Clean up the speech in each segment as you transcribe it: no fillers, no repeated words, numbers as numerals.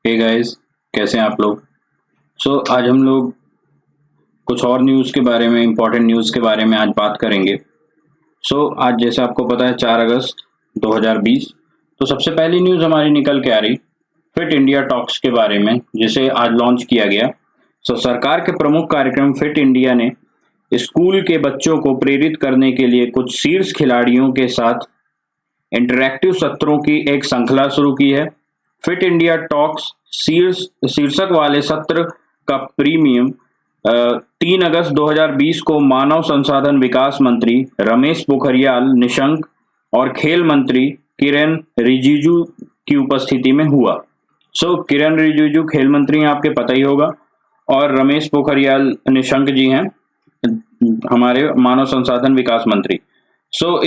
Hey guys, कैसे हैं आप लोग। आज हम लोग कुछ और न्यूज़ के बारे में, इम्पोर्टेंट न्यूज़ के बारे में आज बात करेंगे। आज जैसे आपको पता है 4 अगस्त 2020, तो सबसे पहली न्यूज़ हमारी निकल के आ रही फिट इंडिया टॉक्स के बारे में, जिसे आज लॉन्च किया गया। सरकार के प्रमुख कार्यक्रम फिट इंडिया ने स्कूल के बच्चों को प्रेरित करने के लिए कुछ शीर्ष खिलाड़ियों के साथ इंटरैक्टिव सत्रों की एक श्रृंखला शुरू की है। फिट इंडिया टॉक्स शीर्षक वाले सत्र का प्रीमियम 3 अगस्त 2020 को मानव संसाधन विकास मंत्री रमेश पोखरियाल निशंक और खेल मंत्री किरेन रिजिजू की उपस्थिति में हुआ। किरेन रिजिजू खेल मंत्री हैं, आपके पता ही होगा, और रमेश पोखरियाल निशंक जी हैं हमारे मानव संसाधन विकास मंत्री।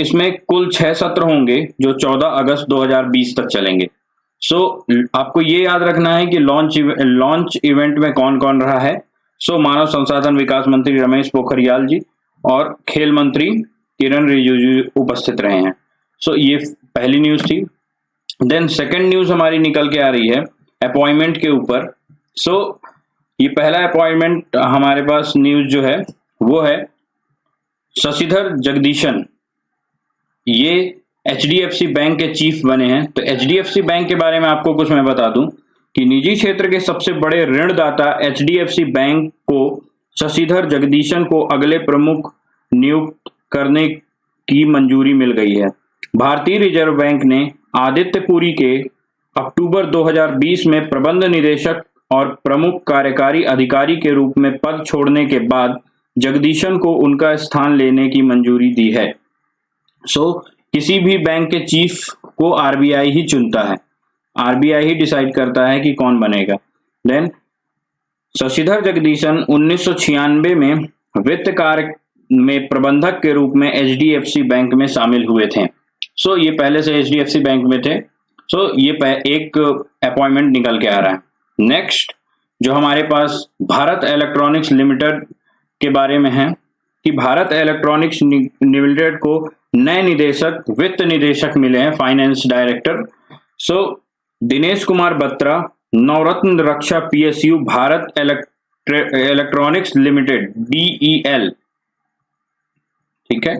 इसमें कुल 6 सत्र होंगे जो 14 अगस्त 2020 तक चलेंगे। आपको ये याद रखना है कि लॉन्च इवेंट में कौन कौन रहा है। मानव संसाधन विकास मंत्री रमेश पोखरियाल जी और खेल मंत्री किरेन रिजिजू उपस्थित रहे हैं। ये पहली न्यूज थी। देन सेकंड न्यूज हमारी निकल के आ रही है अपॉइंटमेंट के ऊपर। ये पहला अपॉइंटमेंट हमारे पास न्यूज जो है वो है शशिधर जगदीशन, ये HDFC बैंक के चीफ बने हैं। तो HDFC बैंक के बारे में आपको कुछ मैं बता दूं कि निजी क्षेत्र के सबसे बड़े ऋणदाता HDFC बैंक को शशिधर जगदीशन को अगले प्रमुख नियुक्त करने की मंजूरी मिल गई है। भारतीय रिजर्व बैंक ने आदित्य पुरी के अक्टूबर 2020 में प्रबंध निदेशक और प्रमुख कार्यकारी अधिकारी के रूप में पद छोड़ने के बाद जगदीशन को उनका स्थान लेने की मंजूरी दी है। किसी भी बैंक के चीफ को RBI ही चुनता है, RBI ही डिसाइड करता है कि कौन बनेगा। देन शशिधर जगदीशन 1996 में वित्त कार्य में प्रबंधक के रूप में HDFC बैंक में शामिल हुए थे। ये पहले से HDFC बैंक में थे। ये एक अपॉइंटमेंट निकल के आ रहा है। नेक्स्ट जो हमारे पास भारत इलेक्ट्रॉनिक्स लिमिटेड के बारे में है कि भारत इलेक्ट्रॉनिक्स लिमिटेड को नए निदेशक, वित्त निदेशक मिले हैं, फाइनेंस डायरेक्टर। दिनेश कुमार बत्रा, नवरत्न रक्षा PSU Bharat electronics limited BEL, ठीक है,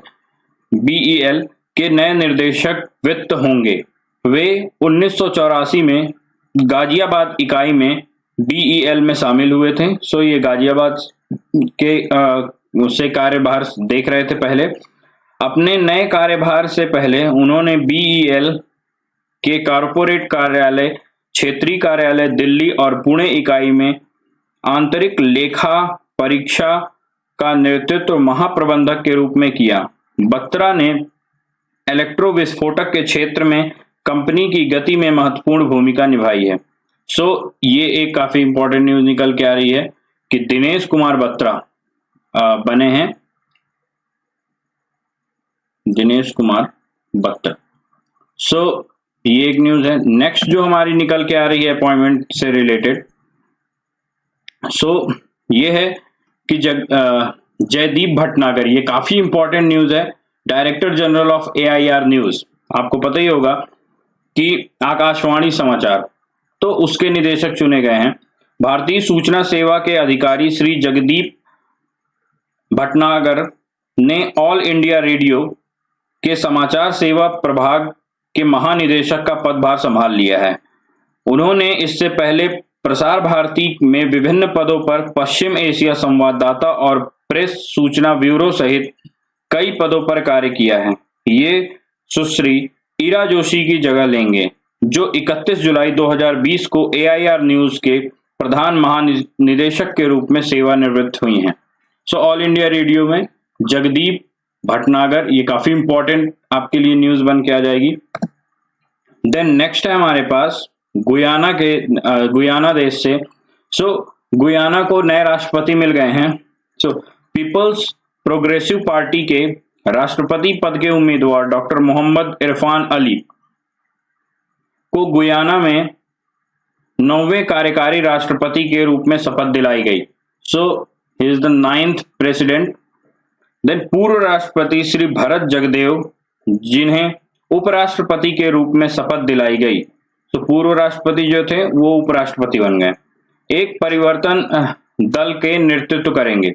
BEL के नए निर्देशक वित्त होंगे। वे 1984 में गाजियाबाद इकाई में BEL में शामिल हुए थे। ये गाजियाबाद के उससे कार्यभार देख रहे थे पहले। अपने नए कार्यभार से पहले उन्होंने BEL के कॉरपोरेट कार्यालय, क्षेत्रीय कार्यालय दिल्ली और पुणे इकाई में आंतरिक लेखा परीक्षा का नेतृत्व महाप्रबंधक के रूप में किया। बत्रा ने इलेक्ट्रो विस्फोटक के क्षेत्र में कंपनी की गति में महत्वपूर्ण भूमिका निभाई है। ये एक काफी इंपॉर्टेंट न्यूज निकल के आ रही है कि दिनेश कुमार बत्रा बने हैं, दिनेश कुमार बत्रा। ये एक न्यूज है। नेक्स्ट जो हमारी निकल के आ रही है अपॉइंटमेंट से रिलेटेड, ये है कि जयदीप भटनागर, ये काफी इंपॉर्टेंट न्यूज है। Director general of AIR news, आपको पता ही होगा कि आकाशवाणी समाचार, तो उसके निदेशक चुने गए हैं। भारतीय सूचना सेवा के अधिकारी श्री जगदीप भटनागर ने ऑल इंडिया रेडियो के समाचार सेवा प्रभाग के महानिदेशक का पदभार संभाल लिया है। उन्होंने इससे पहले प्रसार भारती में विभिन्न पदों पर पश्चिम एशिया संवाददाता और प्रेस सूचना ब्यूरो सहित कई पदों पर कार्य किया है। ये सुश्री ईरा जोशी की जगह लेंगे, जो 31 जुलाई 2020 को AIR न्यूज के प्रधान महानिदेशक के रूप में सेवानिवृत्त हुई हैं। ऑल इंडिया रेडियो में जगदीप भटनागर, ये काफी इंपॉर्टेंट आपके लिए न्यूज बन के आ जाएगी। देन नेक्स्ट है हमारे पास गुयाना देश से। गुयाना को नए राष्ट्रपति मिल गए हैं। पीपल्स प्रोग्रेसिव पार्टी के राष्ट्रपति पद के उम्मीदवार डॉक्टर मोहम्मद इरफान अली को गुयाना में 9वें कार्यकारी राष्ट्रपति के रूप में शपथ दिलाई गई। He is the 9th president. Then पूर्व राष्ट्रपति श्री भरत जगदेव, जिन्हें उपराष्ट्रपति के रूप में शपथ दिलाई गई। तो पूर्व राष्ट्रपति जो थे वो उपराष्ट्रपति बन गए। एक परिवर्तन दल के नेतृत्व करेंगे।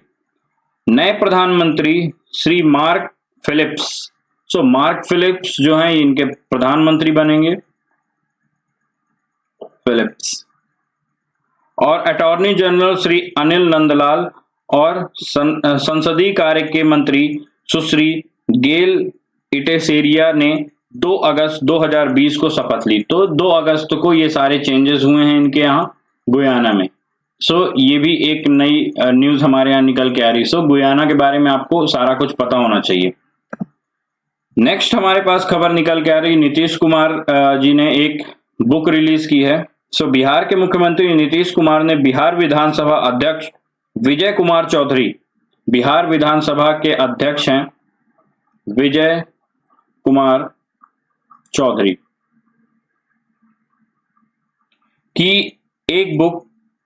नए प्रधानमंत्री श्री मार्क फिलिप्स। सो मार्क फिलिप्स जो हैं इनके प्रधानमंत्री बनेंगे, फिलिप्स। और अटॉर्नी जनरल श्री अनिल नंदलाल और संसदीय कार्य के मंत्री सुश्री गेल इटेसेरिया ने 2 अगस्त 2020 को शपथ ली। तो 2 अगस्त को ये सारे चेंजेस हुए हैं इनके यहाँ गुयाना में। सो ये भी एक नई न्यूज हमारे यहाँ निकल के आ रही। सो गुयाना के बारे में आपको सारा कुछ पता होना चाहिए। नेक्स्ट हमारे पास खबर निकल के आ रही, नीतीश कुमार जी ने एक बुक रिलीज की है। सो बिहार के मुख्यमंत्री नीतीश कुमार ने बिहार विधानसभा अध्यक्ष विजय कुमार चौधरी, बिहार विधानसभा के अध्यक्ष हैं विजय कुमार चौधरी, की एक बुक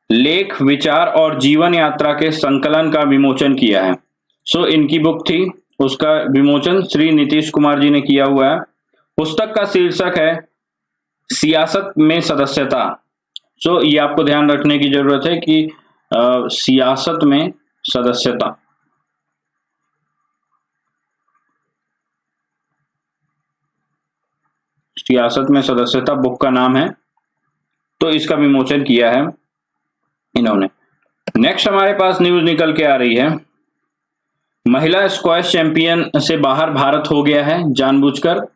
लेख विचार और जीवन यात्रा के संकलन का विमोचन किया है। सो इनकी बुक थी, उसका विमोचन श्री नीतीश कुमार जी ने किया हुआ है। पुस्तक का शीर्षक है सियासत में सदस्यता। सो ये आपको ध्यान रखने की जरूरत है कि सियासत में सदस्यता, सियासत में सदस्यता बुक का नाम है। तो इसका विमोचन किया है इन्होंने। नेक्स्ट हमारे पास न्यूज निकल के आ रही है, महिला स्क्वैश चैंपियन से बाहर भारत हो गया है जानबूझकर।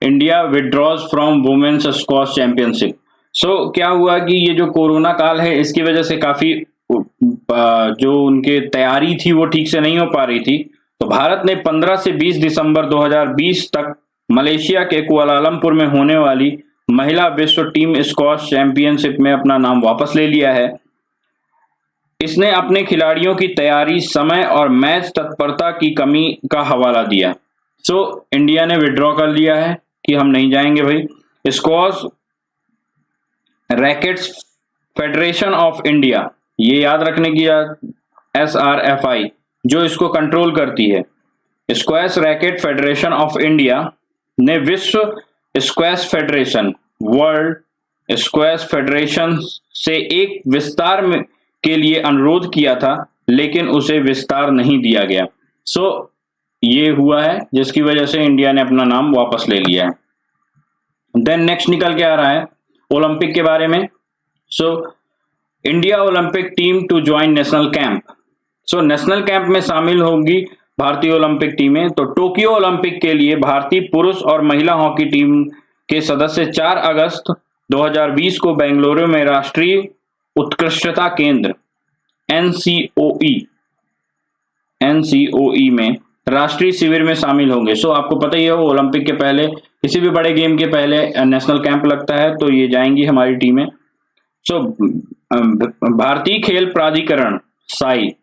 India withdraws from women's squash championship. So क्या हुआ कि ये जो कोरोना काल है इसकी वजह से काफी जो उनके तैयारी थी वो ठीक से नहीं हो पा रही थी। तो भारत ने 15 से 20 दिसंबर 2020 तक मलेशिया के कुआलालंपुर में होने वाली महिला विश्व टीम स्क्वैश चैंपियनशिप में अपना नाम वापस ले लिया है। इसने अपने खिलाड़ियों की तैयारी, समय और मैच तत्परता की कमी का हवाला दिया। सो इंडिया ने विड्रॉ कर लिया है कि हम नहीं जाएंगे भाई। Squash rackets federation of India, ये याद रखने की, SRFI जो इसको कंट्रोल करती है, squash racket federation of India ने विश्व squash federation, world squash federation से एक विस्तार के लिए अनुरोध किया था, लेकिन उसे विस्तार नहीं दिया गया। सो ये हुआ है जिसकी वजह से इंडिया ने अपना नाम वापस ले लिया है। देन नेक्स्ट निकल के आ रहा है ओलंपिक के बारे में। So India Olympic team to join national camp. So national camp में शामिल होगी भारतीय ओलंपिक टीमें। तो टोक्यो ओलंपिक के लिए भारतीय पुरुष और महिला हॉकी टीम के सदस्य 4 अगस्त 2020 को बेंगलुरु में राष्ट्रीय उत्कृष्टता केंद्र NCOE में राष्ट्रीय शिविर में शामिल होंगे। सो आपको पता ही है ओलंपिक के पहले, किसी भी बड़े गेम के पहले नेशनल कैंप लगता है, तो ये जाएंगी हमारी टीमें। सो भारतीय खेल प्राधिकरण साई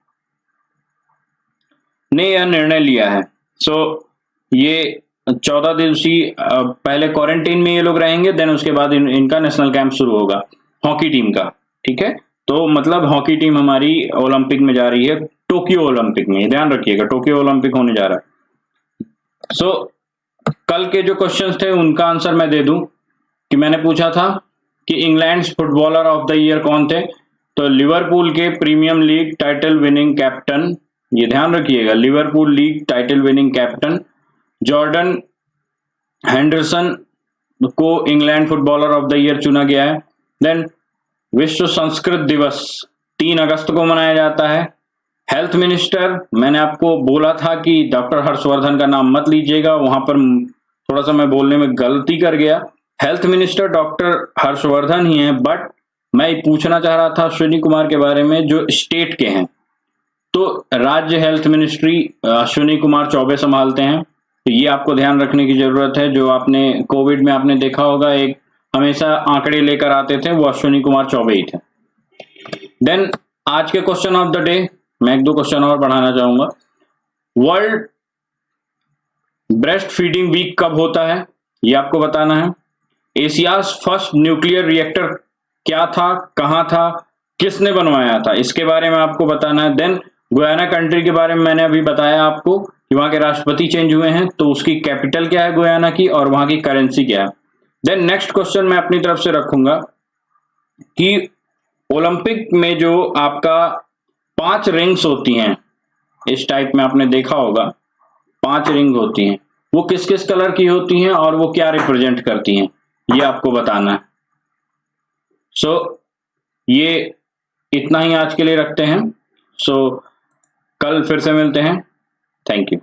ने यह निर्णय लिया है। सो ये 14 दिवसीय पहले क्वारंटीन में ये लोग रहेंगे, देन उसके बाद इनका नेशनल कैंप शुरू होगा हॉकी टीम का। ठीक है, तो मतलब हॉकी टीम हमारी ओलंपिक में जा रही है, टोक्यो ओलंपिक में, ध्यान रखिएगा टोक्यो ओलंपिक होने जा रहा है। सो कल के जो क्वेश्चंस थे उनका आंसर मैं दे दूं कि मैंने पूछा था कि England footballer of the year कौन थे। तो लिवरपूल के premium league title winning captain, ये ध्यान रखिएगा, Liverpool league title winning captain Jordan Henderson को England footballer of the year चुना गया है। देन विश्व संस्कृत दिवस 3 अगस्त को मनाया जाता है। हेल्थ मिनिस्टर, मैंने आपको बोला था कि डॉक्टर हर्षवर्धन का नाम मत लीजिएगा, वहां पर थोड़ा सा मैं बोलने में गलती कर गया। हेल्थ मिनिस्टर डॉक्टर हर्षवर्धन ही हैं, बट मैं पूछना चाह रहा था अश्विनी कुमार के बारे में जो स्टेट के हैं। तो राज्य हेल्थ मिनिस्ट्री अश्विनी कुमार चौबे संभालते हैं। तो ये आपको ध्यान रखने की जरूरत है। जो आपने कोविड में आपने देखा होगा, एक हमेशा आंकड़े लेकर आते थे, वो अश्विनी कुमार चौबे ही थे। देन आज के क्वेश्चन ऑफ द डे, मैं 1-2 क्वेश्चन और बढ़ाना चाहूंगा। वर्ल्ड ब्रेस्ट फीडिंग वीक कब होता है, ये आपको बताना है। एशियाज फर्स्ट न्यूक्लियर रिएक्टर क्या था, कहां था, किसने बनवाया था, इसके बारे में आपको बताना है। देन गुयाना कंट्री के बारे में मैंने अभी बताया आपको कि वहां के राष्ट्रपति चेंज हुए हैं, तो उसकी कैपिटल क्या है गुयाना की और वहां की करेंसी क्या है। देन नेक्स्ट क्वेश्चन मैं अपनी तरफ से रखूंगा कि ओलंपिक में जो आपका 5 रिंग्स होती हैं, इस टाइप में आपने देखा होगा 5 रिंग होती हैं, वो किस किस कलर की होती हैं और वो क्या रिप्रेजेंट करती हैं, ये आपको बताना है। सो ये इतना ही आज के लिए रखते हैं। सो कल फिर से मिलते हैं। Thank you.